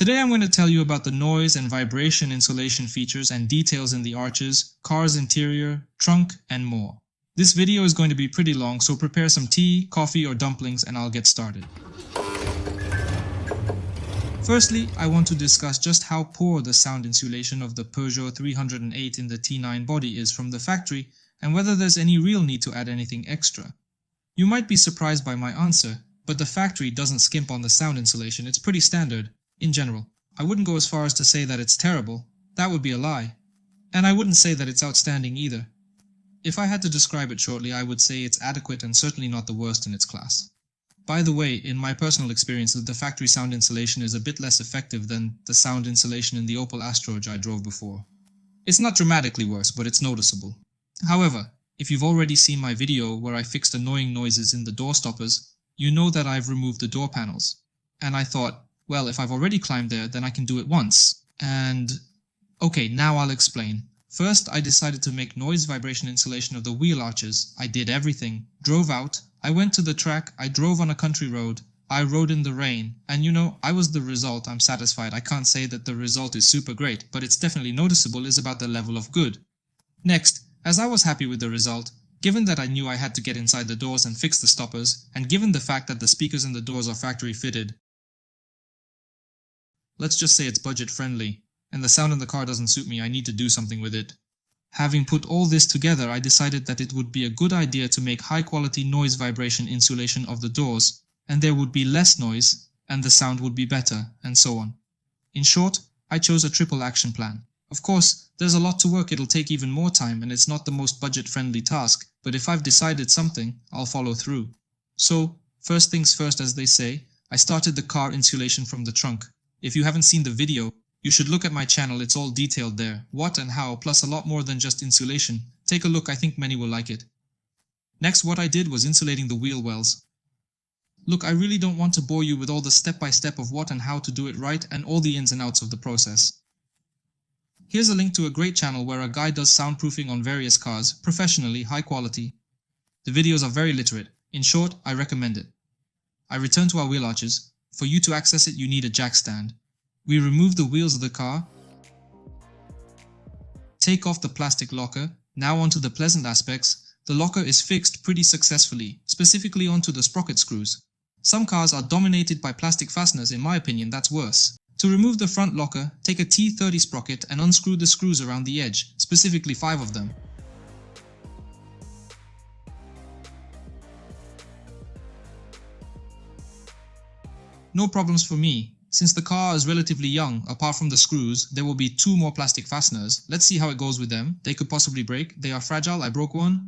Today I'm going to tell you about the noise and vibration insulation features and details in the arches, car's interior, trunk, and more. This video is going to be pretty long, so prepare some tea, coffee, or dumplings and I'll get started. Firstly, I want to discuss just how poor the sound insulation of the Peugeot 308 in the T9 body is from the factory and whether there's any real need to add anything extra. You might be surprised by my answer, but the factory doesn't skimp on the sound insulation. It's pretty standard, in general. I wouldn't go as far as to say that it's terrible. That would be a lie. And I wouldn't say that it's outstanding either. If I had to describe it shortly, I would say it's adequate and certainly not the worst in its class. By the way, in my personal experience, the factory sound insulation is a bit less effective than the sound insulation in the Opel Astra I drove before. It's not dramatically worse, but it's noticeable. However, if you've already seen my video where I fixed annoying noises in the door stoppers, you know that I've removed the door panels. And I thought, well, if I've already climbed there, then I can do it once. And okay, now I'll explain. First, I decided to make noise vibration insulation of the wheel arches. I did everything. Drove out. I went to the track. I drove on a country road. I rode in the rain. And you know, I was the result. I'm satisfied. I can't say that the result is super great, but it's definitely noticeable is about the level of good. Next, as I was happy with the result, given that I knew I had to get inside the doors and fix the stoppers, and given the fact that the speakers in the doors are factory fitted, let's just say it's budget friendly, and the sound in the car doesn't suit me, I need to do something with it. Having put all this together, I decided that it would be a good idea to make high quality noise vibration insulation of the doors, and there would be less noise, and the sound would be better, and so on. In short, I chose a triple action plan. Of course, there's a lot to work, it'll take even more time, and it's not the most budget-friendly task, but if I've decided something, I'll follow through. So, first things first, as they say, I started the car insulation from the trunk. If you haven't seen the video, you should look at my channel, it's all detailed there, what and how, plus a lot more than just insulation. Take a look, I think many will like it. Next, what I did was insulating the wheel wells. Look, I really don't want to bore you with all the step-by-step of what and how to do it right and all the ins and outs of the process. Here's a link to a great channel where a guy does soundproofing on various cars, professionally, high quality. The videos are very literate. In short, I recommend it. I return to our wheel arches. For you to access it, you need a jack stand. We remove the wheels of the car. Take off the plastic locker. Now onto the pleasant aspects. The locker is fixed pretty successfully, specifically onto the sprocket screws. Some cars are dominated by plastic fasteners, in my opinion that's worse. To remove the front locker, take a T30 sprocket and unscrew the screws around the edge, specifically 5 of them. No problems for me. Since the car is relatively young, apart from the screws, there will be 2 more plastic fasteners. Let's see how it goes with them. They could possibly break. They are fragile. I broke one.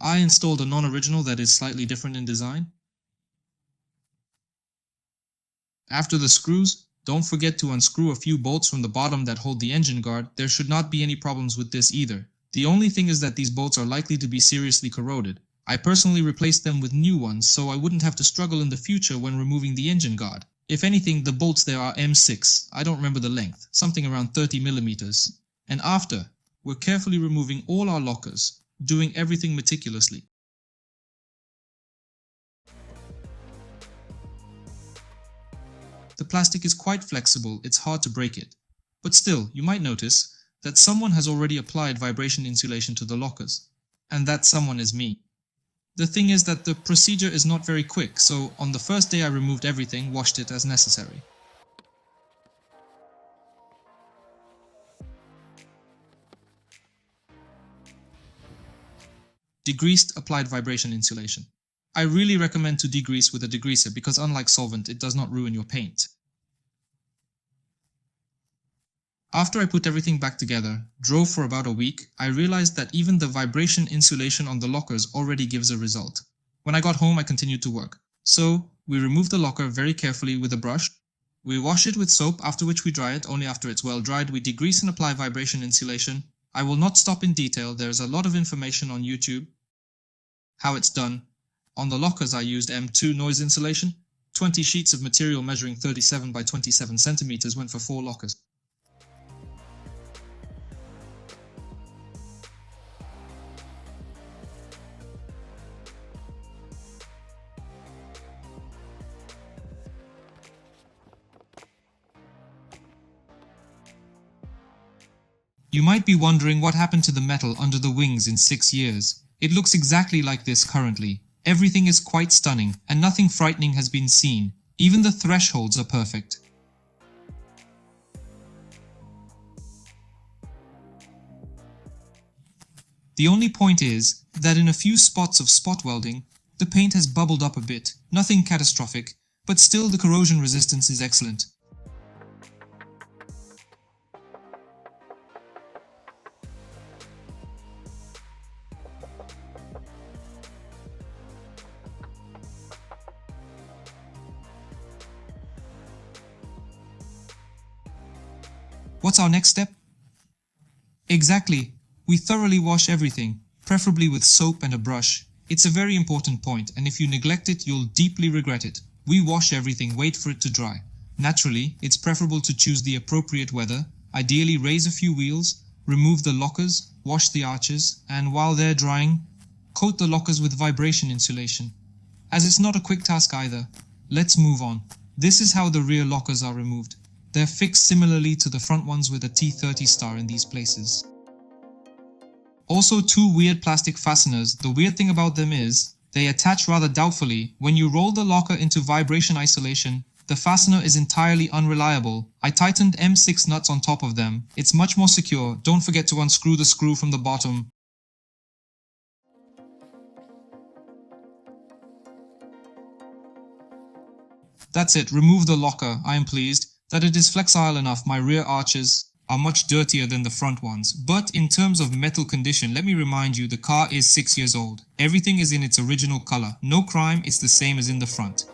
I installed a non-original that is slightly different in design. After the screws, don't forget to unscrew a few bolts from the bottom that hold the engine guard. There should not be any problems with this either. The only thing is that these bolts are likely to be seriously corroded. I personally replaced them with new ones so I wouldn't have to struggle in the future when removing the engine guard. If anything, the bolts there are M6, I don't remember the length, something around 30 millimeters. And after, we're carefully removing all our lockers, doing everything meticulously. The plastic is quite flexible, it's hard to break it. But still, you might notice that someone has already applied vibration insulation to the lockers. And that someone is me. The thing is that the procedure is not very quick, so on the first day I removed everything, washed it as necessary. Degreased, applied vibration insulation. I really recommend to degrease with a degreaser because unlike solvent, it does not ruin your paint. After I put everything back together, drove for about a week, I realized that even the vibration insulation on the lockers already gives a result. When I got home, I continued to work. So, we remove the locker very carefully with a brush. We wash it with soap, after which we dry it. Only after it's well dried, we degrease and apply vibration insulation. I will not stop in detail, there's a lot of information on YouTube. How it's done. On the lockers I used M2 noise insulation. 20 sheets of material measuring 37 by 27 centimeters went for 4 lockers. You might be wondering what happened to the metal under the wings in 6 years. It looks exactly like this currently. Everything is quite stunning, and nothing frightening has been seen. Even the thresholds are perfect. The only point is that in a few spots of spot welding, the paint has bubbled up a bit. Nothing catastrophic, but still the corrosion resistance is excellent. What's our next step? Exactly. We thoroughly wash everything, preferably with soap and a brush. It's a very important point, and if you neglect it, you'll deeply regret it. We wash everything, wait for it to dry. Naturally, it's preferable to choose the appropriate weather, ideally raise a few wheels, remove the lockers, wash the arches, and while they're drying, coat the lockers with vibration insulation. As it's not a quick task either, let's move on. This is how the rear lockers are removed. They're fixed similarly to the front ones with a T30 star in these places. Also, two weird plastic fasteners. The weird thing about them is, they attach rather doubtfully. When you roll the locker into vibration isolation, the fastener is entirely unreliable. I tightened M6 nuts on top of them. It's much more secure. Don't forget to unscrew the screw from the bottom. That's it, remove the locker. I am pleased that it is flexile enough. My rear arches are much dirtier than the front ones. But in terms of metal condition, let me remind you, the car is 6 years old. Everything is in its original color. No crime, it's the same as in the front.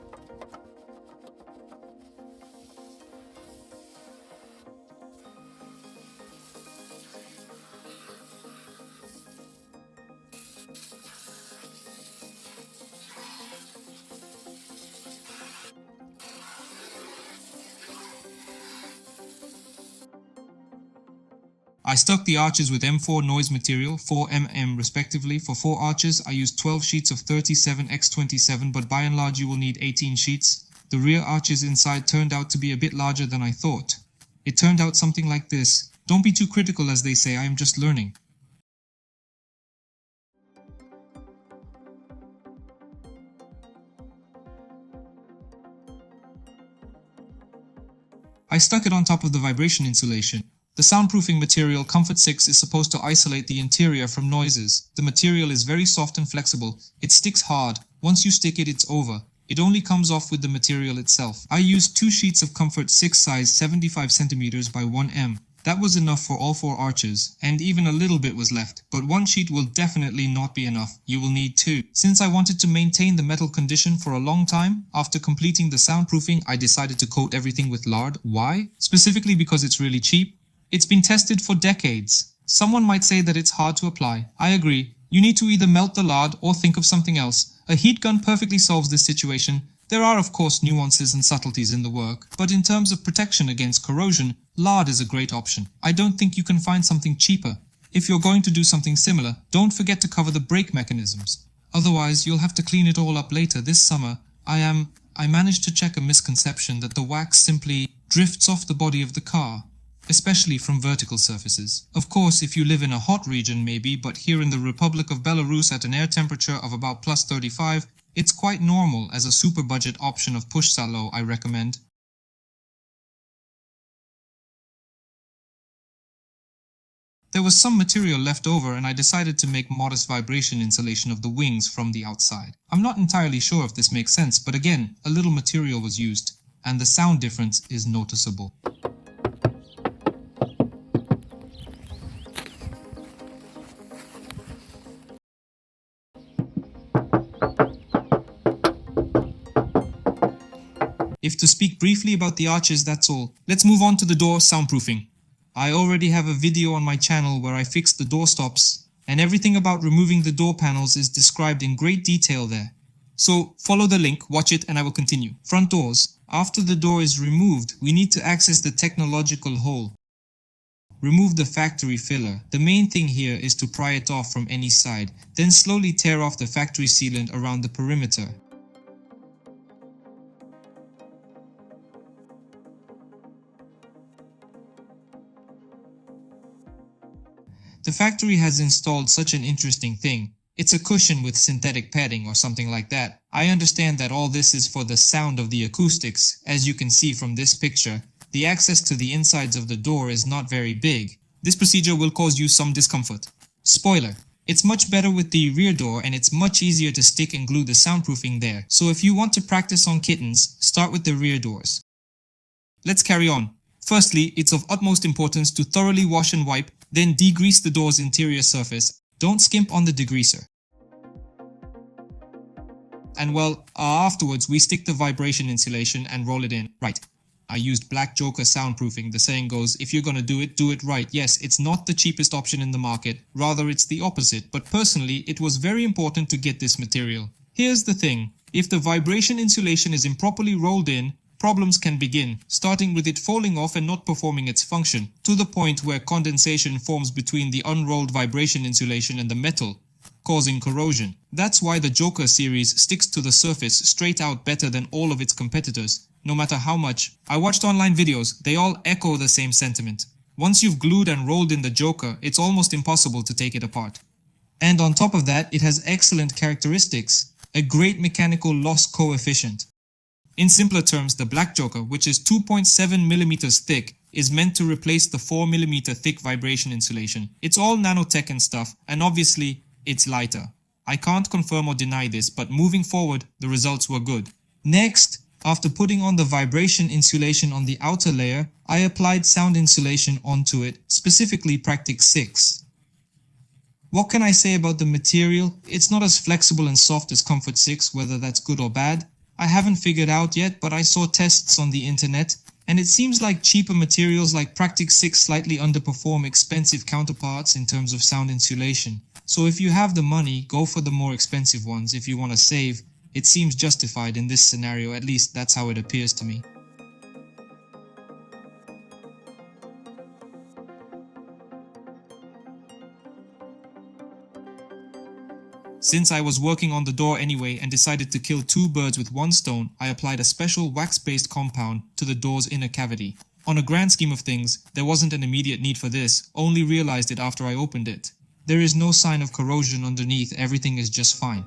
I stuck the arches with M4 noise material, 4mm respectively. For 4 arches, I used 12 sheets of 37x27, but by and large you will need 18 sheets. The rear arches inside turned out to be a bit larger than I thought. It turned out something like this. Don't be too critical, as they say, I am just learning. I stuck it on top of the vibration insulation. The soundproofing material Comfort 6 is supposed to isolate the interior from noises. The material is very soft and flexible. It sticks hard. Once you stick it, it's over. It only comes off with the material itself. I used 2 sheets of Comfort 6 size 75 cm by 1mm. That was enough for all 4 arches, and even a little bit was left. But 1 sheet will definitely not be enough. You will need 2. Since I wanted to maintain the metal condition for a long time, after completing the soundproofing, I decided to coat everything with lard. Why? Specifically because it's really cheap. It's been tested for decades. Someone might say that it's hard to apply. I agree. You need to either melt the lard or think of something else. A heat gun perfectly solves this situation. There are of course nuances and subtleties in the work, but in terms of protection against corrosion, lard is a great option. I don't think you can find something cheaper. If you're going to do something similar, don't forget to cover the brake mechanisms. Otherwise, you'll have to clean it all up later. This summer, I managed to check a misconception that the wax simply drifts off the body of the car, especially from vertical surfaces. Of course, if you live in a hot region maybe, but here in the Republic of Belarus at an air temperature of about plus 35, it's quite normal. As a super budget option of push salo, I recommend. There was some material left over and I decided to make modest vibration insulation of the wings from the outside. I'm not entirely sure if this makes sense, but again, a little material was used, and the sound difference is noticeable. If to speak briefly about the arches, that's all. Let's move on to the door soundproofing. I already have a video on my channel where I fixed the door stops, and everything about removing the door panels is described in great detail there. So follow the link, watch it, and I will continue. Front doors. After the door is removed, we need to access the technological hole. Remove the factory filler. The main thing here is to pry it off from any side, then slowly tear off the factory sealant around the perimeter. The factory has installed such an interesting thing. It's a cushion with synthetic padding or something like that. I understand that all this is for the sound of the acoustics. As you can see from this picture, the access to the insides of the door is not very big. This procedure will cause you some discomfort. Spoiler: it's much better with the rear door and it's much easier to stick and glue the soundproofing there. So if you want to practice on kittens, start with the rear doors. Let's carry on. Firstly, it's of utmost importance to thoroughly wash and wipe, then degrease the door's interior surface. Don't skimp on the degreaser. And well, afterwards we stick the vibration insulation and roll it in. Right. I used Black Joker soundproofing. The saying goes, if you're gonna do it right. Yes, it's not the cheapest option in the market, rather it's the opposite, but personally it was very important to get this material. Here's the thing, if the vibration insulation is improperly rolled in, problems can begin, starting with it falling off and not performing its function, to the point where condensation forms between the unrolled vibration insulation and the metal, causing corrosion. That's why the Joker series sticks to the surface straight out better than all of its competitors, no matter how much. I watched online videos, they all echo the same sentiment. Once you've glued and rolled in the Joker, it's almost impossible to take it apart. And on top of that, it has excellent characteristics, a great mechanical loss coefficient. In simpler terms, the Black Joker, which is 2.7mm thick, is meant to replace the 4mm thick vibration insulation. It's all nanotech and stuff, and obviously, it's lighter. I can't confirm or deny this, but moving forward, the results were good. Next, after putting on the vibration insulation on the outer layer, I applied sound insulation onto it, specifically Practic 6. What can I say about the material? It's not as flexible and soft as Comfort 6, whether that's good or bad. I haven't figured out yet, but I saw tests on the internet, and it seems like cheaper materials like Practic 6 slightly underperform expensive counterparts in terms of sound insulation. So if you have the money, go for the more expensive ones if you want to save. It seems justified in this scenario, at least that's how it appears to me. Since I was working on the door anyway and decided to kill two birds with one stone, I applied a special wax-based compound to the door's inner cavity. On a grand scheme of things, there wasn't an immediate need for this, only realized it after I opened it. There is no sign of corrosion underneath, everything is just fine.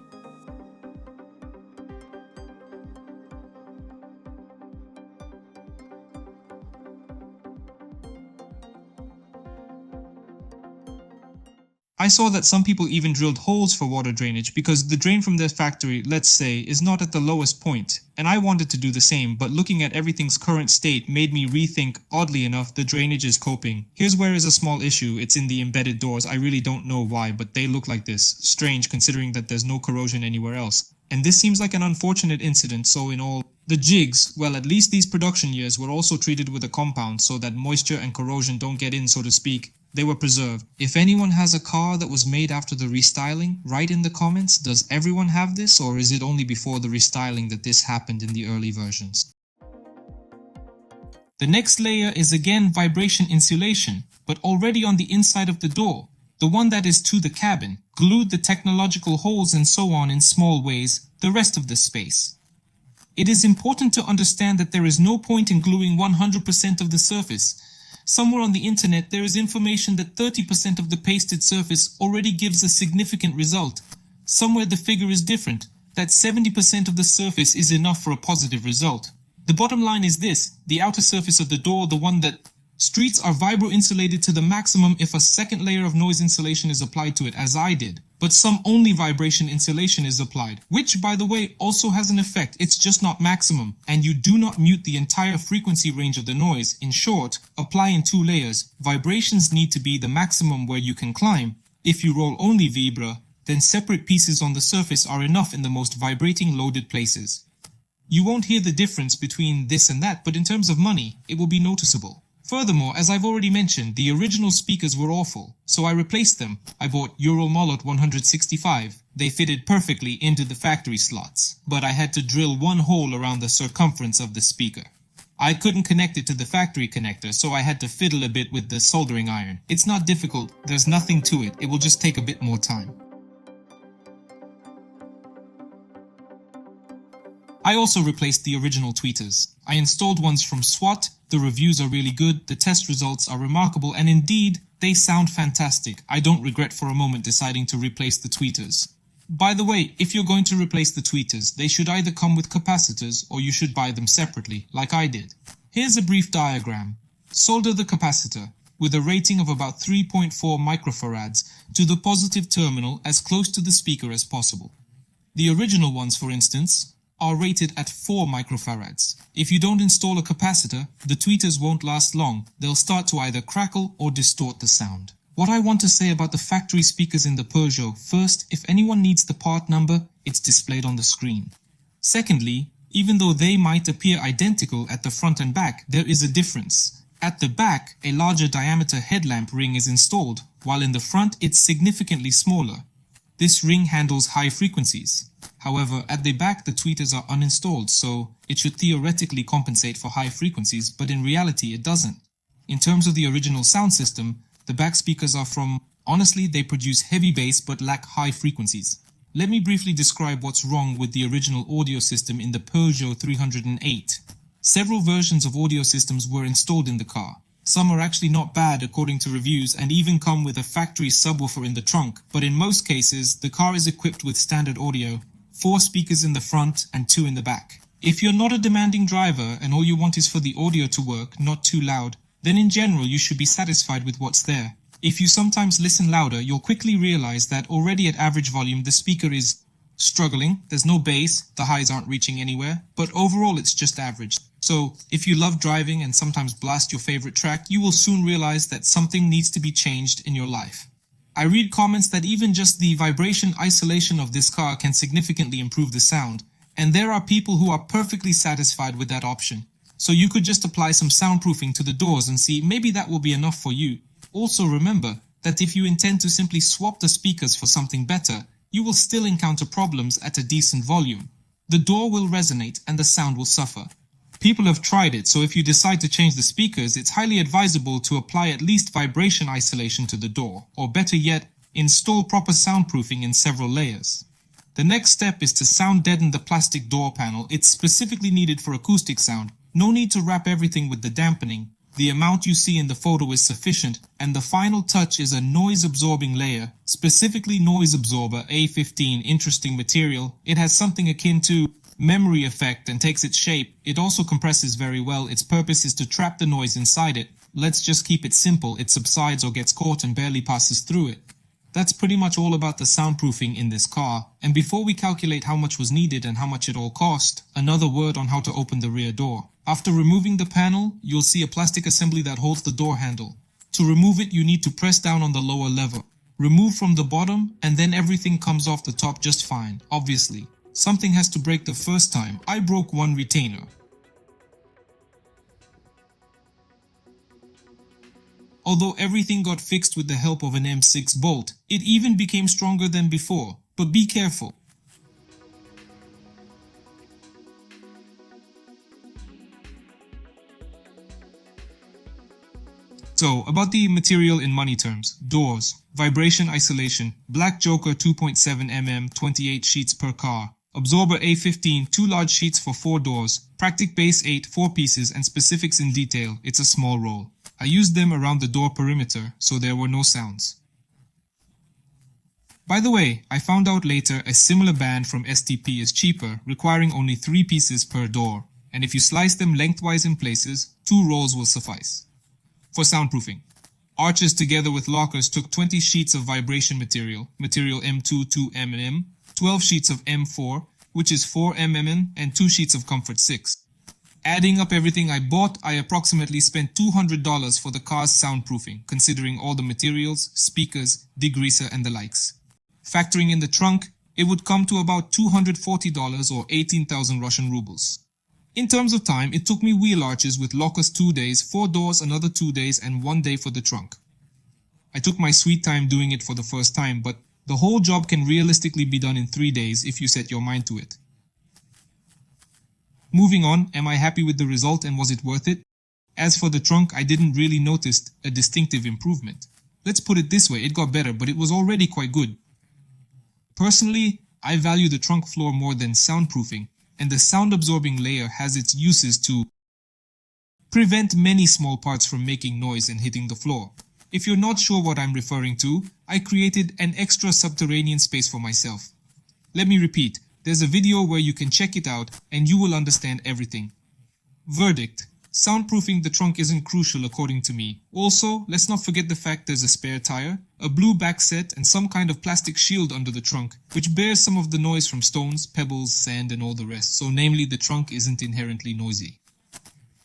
I saw that some people even drilled holes for water drainage because the drain from their factory, let's say, is not at the lowest point, and I wanted to do the same, but looking at everything's current state made me rethink. Oddly enough, the drainage is coping. Here's where is a small issue, it's in the embedded doors. I really don't know why, but they look like this. Strange considering that there's no corrosion anywhere else. And this seems like an unfortunate incident, so in all, the jigs, well, at least these production years were also treated with a compound so that moisture and corrosion don't get in, so to speak. They were preserved. If anyone has a car that was made after the restyling, write in the comments, does everyone have this, or is it only before the restyling that this happened in the early versions? The next layer is again vibration insulation, but already on the inside of the door, the one that is to the cabin, glued the technological holes and so on in small ways, the rest of the space. It is important to understand that there is no point in gluing 100% of the surface. Somewhere on the internet there is information that 30% of the pasted surface already gives a significant result. Somewhere the figure is different, that 70% of the surface is enough for a positive result. The bottom line is this: the outer surface of the door, the one that streets are vibro insulated to the maximum if a second layer of noise insulation is applied to it, as I did. But some only vibration insulation is applied, which by the way also has an effect, it's just not maximum, and you do not mute the entire frequency range of the noise. In short, apply in two layers. Vibrations need to be the maximum where you can climb. If you roll only vibra, then separate pieces on the surface are enough in the most vibrating loaded places. You won't hear the difference between this and that, but in terms of money, it will be noticeable. Furthermore, as I've already mentioned, the original speakers were awful, so I replaced them. I bought Euromolot 165. They fitted perfectly into the factory slots, but I had to drill one hole around the circumference of the speaker. I couldn't connect it to the factory connector, so I had to fiddle a bit with the soldering iron. It's not difficult, there's nothing to it, it will just take a bit more time. I also replaced the original tweeters. I installed ones from SWAT. The reviews are really good, the test results are remarkable, and indeed, They sound fantastic. I don't regret for a moment deciding to replace the tweeters. By the way, if you're going to replace the tweeters, they should either come with capacitors or you should buy them separately, like I did. Here's a brief diagram. Solder the capacitor, with a rating of about 3.4 microfarads, to the positive terminal as close to the speaker as possible. The original ones, for instance, are rated at 4 microfarads. If you don't install a capacitor, the tweeters won't last long. They'll start to either crackle or distort the sound. What I want to say about the factory speakers in the Peugeot: first, if anyone needs the part number, it's displayed on the screen. Secondly, even though they might appear identical at the front and back, there is a difference. At the back, a larger diameter headlamp ring is installed, while in the front it's significantly smaller. This ring handles high frequencies. However, at the back the tweeters are uninstalled, so it should theoretically compensate for high frequencies, but in reality it doesn't. In terms of the original sound system, the back speakers are honestly, they produce heavy bass but lack high frequencies. Let me briefly describe what's wrong with the original audio system in the Peugeot 308. Several versions of audio systems were installed in the car. Some are actually not bad according to reviews and even come with a factory subwoofer in the trunk, but in most cases, the car is equipped with standard audio, 4 speakers in the front and 2 in the back. If you're not a demanding driver and all you want is for the audio to work, not too loud, then in general you should be satisfied with what's there. If you sometimes listen louder, you'll quickly realize that already at average volume the speaker is struggling, there's no bass, the highs aren't reaching anywhere, but overall it's just average. So, if you love driving and sometimes blast your favorite track, you will soon realize that something needs to be changed in your life. I read comments that even just the vibration isolation of this car can significantly improve the sound, and there are people who are perfectly satisfied with that option. So you could just apply some soundproofing to the doors and see maybe that will be enough for you. Also remember that if you intend to simply swap the speakers for something better, you will still encounter problems at a decent volume. The door will resonate and the sound will suffer. People have tried it, so if you decide to change the speakers, it's highly advisable to apply at least vibration isolation to the door, or better yet, install proper soundproofing in several layers. The next step is to sound deaden the plastic door panel. It's specifically needed for acoustic sound. No need to wrap everything with the dampening. The amount you see in the photo is sufficient, and the final touch is a noise-absorbing layer, specifically noise absorber A15. Interesting material. It has something akin to memory effect and takes its shape. It also compresses very well. Its purpose is to trap the noise inside it. Let's just keep it simple. It subsides or gets caught and barely passes through it. That's pretty much all about the soundproofing in this car. And before we calculate how much was needed and how much it all cost, another word on how to open the rear door. After removing the panel, you'll see a plastic assembly that holds the door handle. To remove it, you need to press down on the lower lever. Remove from the bottom, and then everything comes off the top just fine, obviously. Something has to break the first time. I broke one retainer. Although everything got fixed with the help of an M6 bolt, it even became stronger than before. But be careful. So, about the material in money terms. Doors, vibration isolation, Black Joker 2.7 mm, 28 sheets per car. Absorber A15, 2 large sheets for 4 doors. Practic base 8, 4 pieces, and specifics in detail. It's a small roll. I used them around the door perimeter, so there were no sounds. By the way, I found out later a similar band from STP is cheaper, requiring only 3 pieces per door. And if you slice them lengthwise in places, 2 rolls will suffice. For soundproofing, arches together with lockers took 20 sheets of vibration material M2 2mm, 12 sheets of M4, which is 4 mm, and 2 sheets of Comfort 6. Adding up everything I bought, I approximately spent $200 for the car's soundproofing, considering all the materials, speakers, degreaser, and the likes. Factoring in the trunk, it would come to about $240 or 18,000 Russian rubles. In terms of time, it took me wheel arches with lockers 2 days, 4 doors another 2 days, and 1 day for the trunk. I took my sweet time doing it for the first time, but the whole job can realistically be done in 3 days if you set your mind to it. Moving on, am I happy with the result and was it worth it? As for the trunk, I didn't really notice a distinctive improvement. Let's put it this way, it got better, but it was already quite good. Personally, I value the trunk floor more than soundproofing, and the sound-absorbing layer has its uses to prevent many small parts from making noise and hitting the floor. If you're not sure what I'm referring to, I created an extra subterranean space for myself. Let me repeat, there's a video where you can check it out and you will understand everything. Verdict: soundproofing the trunk isn't crucial according to me. Also, let's not forget the fact there's a spare tire, a blue back set, and some kind of plastic shield under the trunk, which bears some of the noise from stones, pebbles, sand, and all the rest. So namely, the trunk isn't inherently noisy.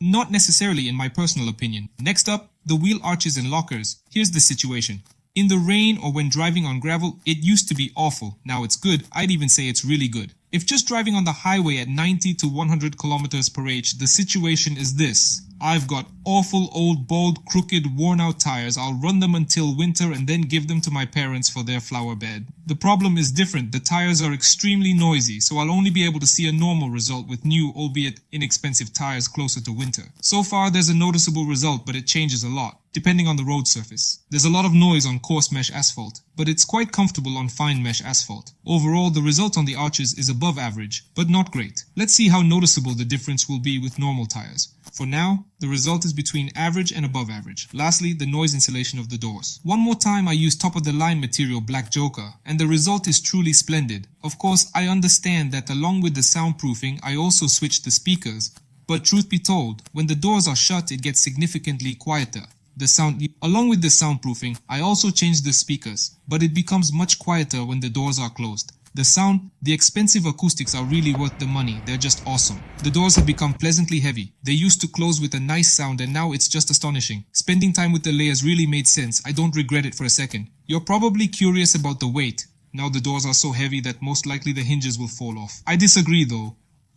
Not necessarily in my personal opinion. Next up, the wheel arches and lockers. Here's the situation. In the rain or when driving on gravel, it used to be awful. Now it's good. I'd even say it's really good. If just driving on the highway at 90 to 100 kilometers per h, the situation is this. I've got awful old, bald, crooked, worn-out tires. I'll run them until winter and then give them to my parents for their flower bed. The problem is different. The tires are extremely noisy, so I'll only be able to see a normal result with new, albeit inexpensive tires closer to winter. So far, there's a noticeable result, but it changes a lot, depending on the road surface. There's a lot of noise on coarse mesh asphalt, but it's quite comfortable on fine mesh asphalt. Overall, the result on the arches is above average, but not great. Let's see how noticeable the difference will be with normal tires. For now, the result is between average and above average. Lastly, the noise insulation of the doors. One more time I used top-of-the-line material Black Joker, and the result is truly splendid. Of course, I understand that along with the soundproofing, I also switched the speakers. But truth be told, when the doors are shut, it gets significantly quieter. Along with the soundproofing, I also changed the speakers, but it becomes much quieter when the doors are closed. The expensive acoustics are really worth the money. They're just awesome. The doors have become pleasantly heavy. They used to close with a nice sound and now it's just astonishing. Spending time with the layers really made sense. I don't regret it for a second. You're probably curious about the weight. Now the doors are so heavy that most likely the hinges will fall off. I disagree though.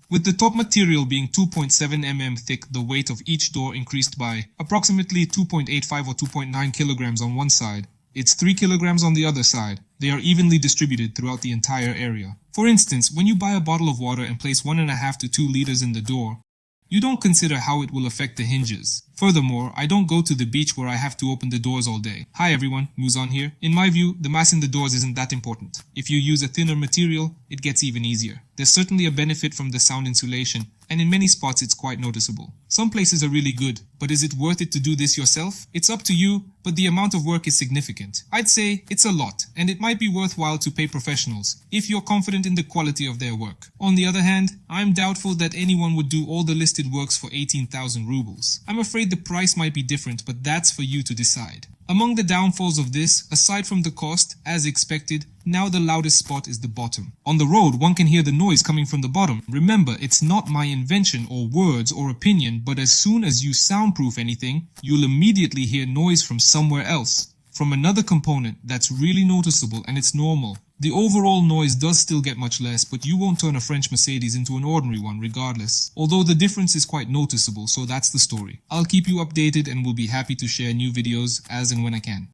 With the top material being 2.7 mm thick, the weight of each door increased by approximately 2.85 or 2.9 kilograms on one side. It's 3 kilograms on the other side. They are evenly distributed throughout the entire area. For instance, when you buy a bottle of water and place 1.5 to 2 liters in the door, you don't consider how it will affect the hinges. Furthermore, I don't go to the beach where I have to open the doors all day. Hi everyone, Muzan here. In my view, the mass in the doors isn't that important. If you use a thinner material, it gets even easier. There's certainly a benefit from the sound insulation, and in many spots it's quite noticeable. Some places are really good, but is it worth it to do this yourself? It's up to you, but the amount of work is significant. I'd say it's a lot, and it might be worthwhile to pay professionals, if you're confident in the quality of their work. On the other hand, I'm doubtful that anyone would do all the listed works for 18,000 rubles. I'm afraid the price might be different, but that's for you to decide. Among the downfalls of this, aside from the cost, as expected, now the loudest spot is the bottom. On the road, one can hear the noise coming from the bottom. Remember, it's not my invention or words or opinion, but as soon as you soundproof anything, you'll immediately hear noise from somewhere else, from another component that's really noticeable, and it's normal. The overall noise does still get much less, but you won't turn a French Mercedes into an ordinary one regardless. Although the difference is quite noticeable, so that's the story. I'll keep you updated and will be happy to share new videos as and when I can.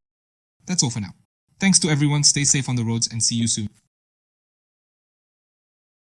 That's all for now. Thanks to everyone, stay safe on the roads and see you soon.